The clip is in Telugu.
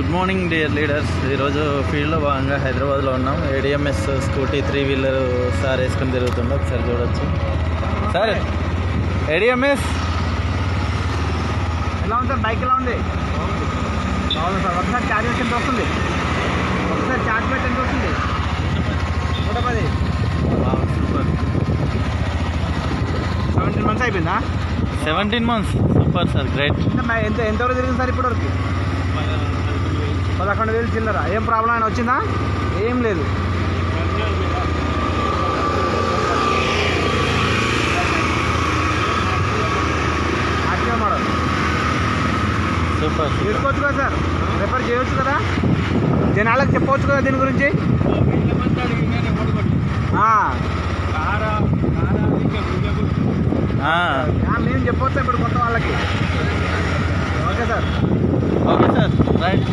Good morning dear leaders. ఈరోజు ఫీల్డ్లో భాగంగా హైదరాబాద్లో ఉన్నాం. ఏడిఎంఎస్ స్కూటీ 3 వీలర్ సార్ వేసుకొని తిరుగుతుండే, ఒకసారి చూడొచ్చు. సార్ ఏడిఎంఎస్ ఎలా ఉంది సార్? బైక్ ఎలా ఉంది? బాగుంది సార్. ఒకసారి ఛార్జ్ పెట్టి ఎంత వస్తుంది? ఒకసారి ఛార్జ్ పెట్టి ఎంత వస్తుంది? 110. సూపర్. 17 months అయిపోయిందా? 17 months. Super sir, great. ఎంతవరకు తిరిగింది సార్ ఇప్పటివరకు? 11,000 చిల్లర. ఏం ప్రాబ్లం అయినా వచ్చిందా? ఏం లేదు. Active model super. తీసుకోవచ్చు కదా సార్, రిఫర్ చేయవచ్చు కదా, జనాలకు చెప్పవచ్చు కదా దీని గురించి. మేము చెప్పొచ్చు ఇప్పుడు కొత్త వాళ్ళకి. Okay sir. Okay sir, right.